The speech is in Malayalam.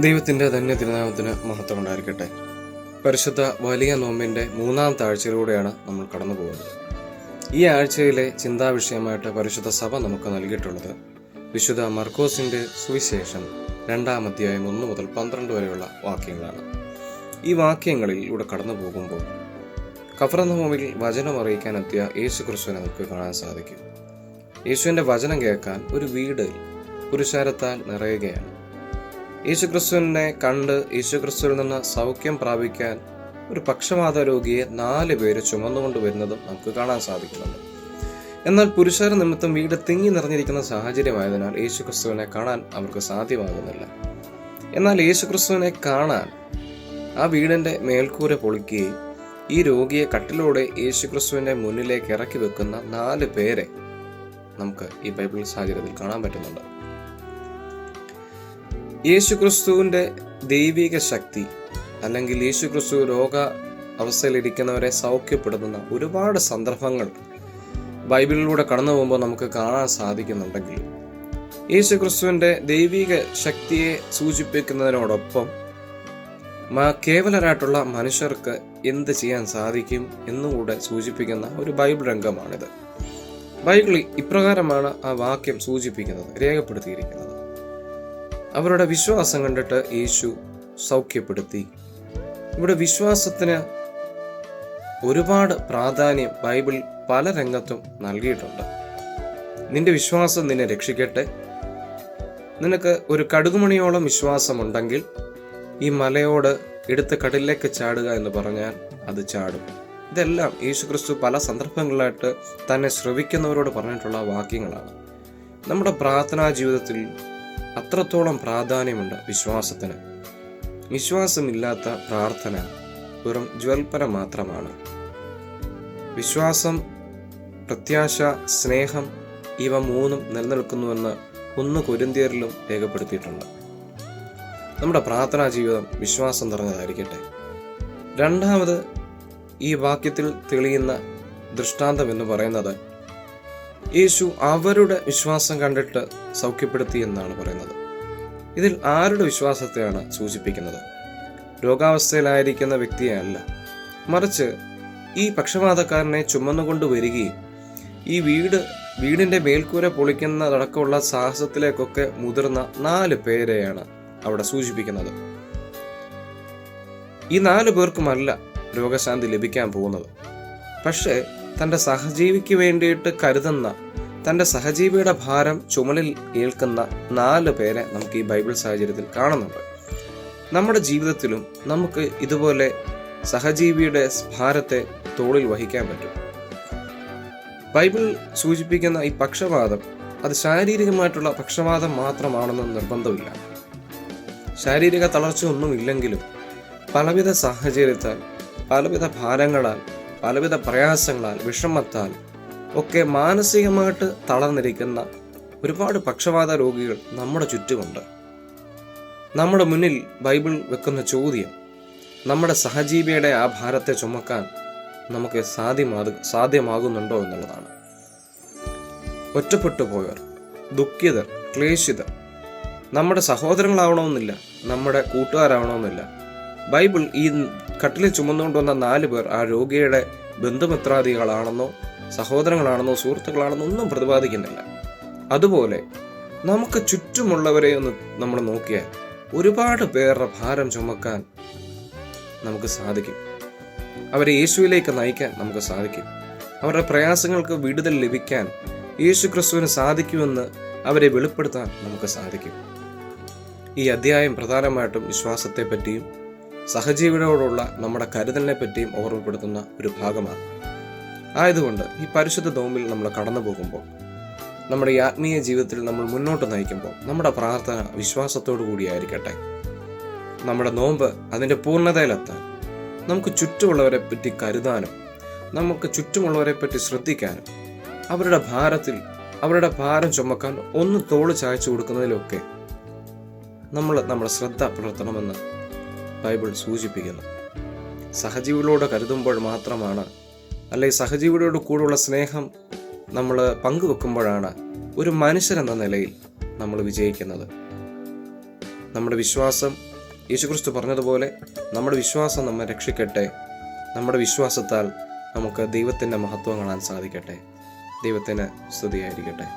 ദൈവത്തിൻ്റെ ധന്യ തിരുനാമത്തിന് മഹത്വം ഉണ്ടായിരിക്കട്ടെ. പരിശുദ്ധ വലിയ നോമ്പിൻ്റെ 3-ാമത്തെ ആഴ്ചയിലൂടെയാണ് നമ്മൾ കടന്നു പോകുന്നത്. ഈ ആഴ്ചയിലെ ചിന്താവിഷയമായിട്ട് പരിശുദ്ധ സഭ നമുക്ക് നൽകിയിട്ടുള്ളത് വിശുദ്ധ മർക്കോസിൻ്റെ സുവിശേഷം 2-ാം അധ്യായം 1 മുതൽ 12 വരെയുള്ള വാക്യങ്ങളാണ്. ഈ വാക്യങ്ങളിലൂടെ കടന്നു പോകുമ്പോൾ കഫർനഹൂമിൽ വചനം അറിയിക്കാനെത്തിയ യേശു ക്രിസ്തുവിനെ നമുക്ക് കാണാൻ സാധിക്കും. യേശുവിൻ്റെ വചനം കേൾക്കാൻ ഒരു വീട് പുരുഷാരത്താൽ നിറയുകയാണ്. യേശുക്രിസ്തുവിനെ കണ്ട് യേശുക്രിസ്തുവിൽ നിന്ന് സൗഖ്യം പ്രാപിക്കാൻ ഒരു പക്ഷവാത രോഗിയെ 4 പേര് ചുമന്നുകൊണ്ട് വരുന്നതും നമുക്ക് കാണാൻ സാധിക്കുന്നുണ്ട്. എന്നാൽ പുരുഷാര നിമിത്തം വീട് തിങ്ങി നിറഞ്ഞിരിക്കുന്ന സാഹചര്യമായതിനാൽ യേശുക്രിസ്തുവിനെ കാണാൻ അവർക്ക് സാധ്യമാകുന്നില്ല. എന്നാൽ യേശുക്രിസ്തുവിനെ കാണാൻ ആ വീടിന്റെ മേൽക്കൂര പൊളിക്കുകയും ഈ രോഗിയെ കട്ടിലൂടെ യേശുക്രിസ്തുവിന്റെ മുന്നിലേക്ക് ഇറക്കി വെക്കുന്ന 4 പേരെ നമുക്ക് ഈ ബൈബിൾ സാഹചര്യത്തിൽ കാണാൻ പറ്റുന്നുണ്ട്. യേശുക്രിസ്തുവിൻ്റെ ദൈവിക ശക്തി അല്ലെങ്കിൽ യേശുക്രിസ്തു രോഗ അവസ്ഥയിലിരിക്കുന്നവരെ സൗഖ്യപ്പെടുത്തുന്ന ഒരുപാട് സന്ദർഭങ്ങൾ ബൈബിളിലൂടെ കടന്നു പോകുമ്പോൾ നമുക്ക് കാണാൻ സാധിക്കുന്നുണ്ടെങ്കിൽ യേശുക്രിസ്തുവിൻ്റെ ദൈവിക ശക്തിയെ സൂചിപ്പിക്കുന്നതിനോടൊപ്പം കേവലരായിട്ടുള്ള മനുഷ്യർക്ക് എന്ത് ചെയ്യാൻ സാധിക്കും എന്നുകൂടെ സൂചിപ്പിക്കുന്ന ഒരു ബൈബിൾ രംഗമാണിത്. ബൈബിളിൽ ഇപ്രകാരമാണ് ആ വാക്യം സൂചിപ്പിക്കുന്നത്, രേഖപ്പെടുത്തിയിരിക്കുന്നത്. അവരുടെ വിശ്വാസം കണ്ടിട്ട് യേശു സൗഖ്യപ്പെടുത്തി. ഇവിടെ വിശ്വാസത്തിന് ഒരുപാട് പ്രാധാന്യം ബൈബിൾ പല രംഗത്തും നൽകിയിട്ടുണ്ട്. നിന്റെ വിശ്വാസം നിന്നെ രക്ഷിക്കട്ടെ. നിനക്ക് ഒരു കടുകുമണിയോളം വിശ്വാസമുണ്ടെങ്കിൽ ഈ മലയോട് എടുത്ത് കടലിലേക്ക് ചാടുക എന്ന് പറഞ്ഞാൽ അത് ചാടും. ഇതെല്ലാം യേശുക്രിസ്തു പല സന്ദർഭങ്ങളിലായിട്ട് തന്നെ ശ്രവിക്കുന്നവരോട് പറഞ്ഞിട്ടുള്ള വാക്യങ്ങളാണ്. നമ്മുടെ പ്രാർത്ഥനാ ജീവിതത്തിൽ അത്രത്തോളം പ്രാധാന്യമുണ്ട് വിശ്വാസത്തിന്. വിശ്വാസമില്ലാത്ത പ്രാർത്ഥന വെറും ജ്വൽപ്പന മാത്രമാണ്. വിശ്വാസം, പ്രത്യാശ, സ്നേഹം ഇവ 3 നിലനിൽക്കുന്നുവെന്ന് 1 കൊരിന്ത്യരിലും രേഖപ്പെടുത്തിയിട്ടുണ്ട്. നമ്മുടെ പ്രാർത്ഥനാ ജീവിതം വിശ്വാസം നിറഞ്ഞതായിരിക്കട്ടെ. രണ്ടാമത് ഈ വാക്യത്തിൽ തെളിയുന്ന ദൃഷ്ടാന്തം എന്ന് പറയുന്നത് യേശു അവരുടെ വിശ്വാസം കണ്ടിട്ട് സൗഖ്യപ്പെടുത്തി എന്നാണ് പറയുന്നത്. ഇതിൽ ആരുടെ വിശ്വാസത്തെയാണ് സൂചിപ്പിക്കുന്നത്? രോഗാവസ്ഥയിലായിരിക്കുന്ന വ്യക്തിയെ അല്ല, മറിച്ച് ഈ പക്ഷപാതക്കാരനെ ചുമന്നുകൊണ്ട് വരികയും ഈ വീടിന്റെ മേൽക്കൂര പൊളിക്കുന്നതടക്കമുള്ള സാഹസത്തിലേക്കൊക്കെ മുതിർന്ന 4 പേരെയാണ് അവിടെ സൂചിപ്പിക്കുന്നത്. ഈ 4 പേർക്കുമല്ല രോഗശാന്തി ലഭിക്കാൻ പോകുന്നത്. പക്ഷേ തൻ്റെ സഹജീവിക്ക് വേണ്ടിയിട്ട് കരുതുന്ന, തൻ്റെ സഹജീവിയുടെ ഭാരം ചുമലിൽ ഏൽക്കുന്ന 4 പേരെ നമുക്ക് ഈ ബൈബിൾ സാഹചര്യത്തിൽ കാണുന്നുണ്ട്. നമ്മുടെ ജീവിതത്തിലും നമുക്ക് ഇതുപോലെ സഹജീവിയുടെ ഭാരത്തെ തോളിൽ വഹിക്കാൻ പറ്റും. ബൈബിൾ സൂചിപ്പിക്കുന്ന ഈ പക്ഷപാതം അത് ശാരീരികമായിട്ടുള്ള പക്ഷപാതം മാത്രമാണെന്ന് നിർബന്ധമില്ല. ശാരീരിക തളർച്ച ഒന്നുമില്ലെങ്കിലും പലവിധ സാഹചര്യത്താൽ, പലവിധ ഭാരങ്ങളാൽ, പലവിധ പ്രയാസങ്ങളാൽ, വിഷമത്താൽ ഒക്കെ മാനസികമായിട്ട് തളർന്നിരിക്കുന്ന ഒരുപാട് പക്ഷപാത രോഗികൾ നമ്മുടെ ചുറ്റുമുണ്ട്. നമ്മുടെ മുന്നിൽ ബൈബിൾ വെക്കുന്ന ചോദ്യം, നമ്മുടെ സഹജീവിയുടെ ആ ഭാരത്തെ ചുമക്കാൻ നമുക്ക് സാധ്യമാകുന്നുണ്ടോ എന്നുള്ളതാണ്. ഒറ്റപ്പെട്ടു പോയവർ, ദുഃഖിതർ, ക്ലേശിതർ നമ്മുടെ സഹോദരങ്ങളാവണമെന്നില്ല, നമ്മുടെ കൂട്ടുകാരാവണമെന്നില്ല. ബൈബിൾ ഈ കട്ടിലിൽ ചുമന്നുകൊണ്ടുവന്ന 4 പേർ ആ രോഗിയുടെ ബന്ധുമിത്രാദികളാണെന്നോ സഹോദരങ്ങളാണെന്നോ സുഹൃത്തുക്കളാണെന്നോ ഒന്നും പ്രതിപാദിക്കുന്നില്ല. അതുപോലെ നമുക്ക് ചുറ്റുമുള്ളവരെ ഒന്ന് നമ്മൾ നോക്കിയാൽ ഒരുപാട് പേരുടെ ഭാരം ചുമക്കാൻ നമുക്ക് സാധിക്കും. അവരെ യേശുവിലേക്ക് നയിക്കാൻ നമുക്ക് സാധിക്കും. അവരുടെ പ്രയാസങ്ങൾക്ക് വിടുതൽ ലഭിക്കാൻ യേശു ക്രിസ്തുവിന് സാധിക്കുമെന്ന് അവരെ വെളിപ്പെടുത്താൻ നമുക്ക് സാധിക്കും. ഈ അധ്യായം പ്രധാനമായിട്ടും വിശ്വാസത്തെ പറ്റിയും സഹജീവികളോടുള്ള നമ്മുടെ കരുതലിനെ പറ്റിയും ഓർമ്മപ്പെടുത്തുന്ന ഒരു ഭാഗമാണ്. ആയതുകൊണ്ട് ഈ പരിശുദ്ധ നോമ്പിൽ നമ്മൾ കടന്നു പോകുമ്പോൾ, നമ്മുടെ ഈ ആത്മീയ ജീവിതത്തിൽ നമ്മൾ മുന്നോട്ട് നയിക്കുമ്പോൾ നമ്മുടെ പ്രാർത്ഥന വിശ്വാസത്തോടു കൂടിയായിരിക്കട്ടെ. നമ്മുടെ നോമ്പ് അതിൻ്റെ പൂർണ്ണതയിലെത്താൻ നമുക്ക് ചുറ്റുമുള്ളവരെ പറ്റി കരുതാനും, നമുക്ക് ചുറ്റുമുള്ളവരെ പറ്റി ശ്രദ്ധിക്കാനും, അവരുടെ ഭാരം ചുമക്കാൻ ഒന്ന് തോള് ചായച്ചു കൊടുക്കുന്നതിലൊക്കെ നമ്മുടെ ശ്രദ്ധ പുലർത്തണമെന്ന് ബൈബിൾ സൂചിപ്പിക്കുന്നു. സഹജീവികളോട് കരുതുമ്പോൾ മാത്രമാണ്, അല്ലെങ്കിൽ സഹജീവികളോട് കൂടെയുള്ള സ്നേഹം നമ്മൾ പങ്കുവെക്കുമ്പോഴാണ് ഒരു മനുഷ്യരെന്ന നിലയിൽ നമ്മൾ വിജയിക്കുന്നത്. നമ്മുടെ വിശ്വാസം, യേശുക്രിസ്തു പറഞ്ഞതുപോലെ നമ്മുടെ വിശ്വാസം നമ്മെ രക്ഷിക്കട്ടെ. നമ്മുടെ വിശ്വാസത്താൽ നമുക്ക് ദൈവത്തിൻ്റെ മഹത്വം കാണാൻ സാധിക്കട്ടെ. ദൈവത്തിന് സ്തുതിയായിരിക്കട്ടെ.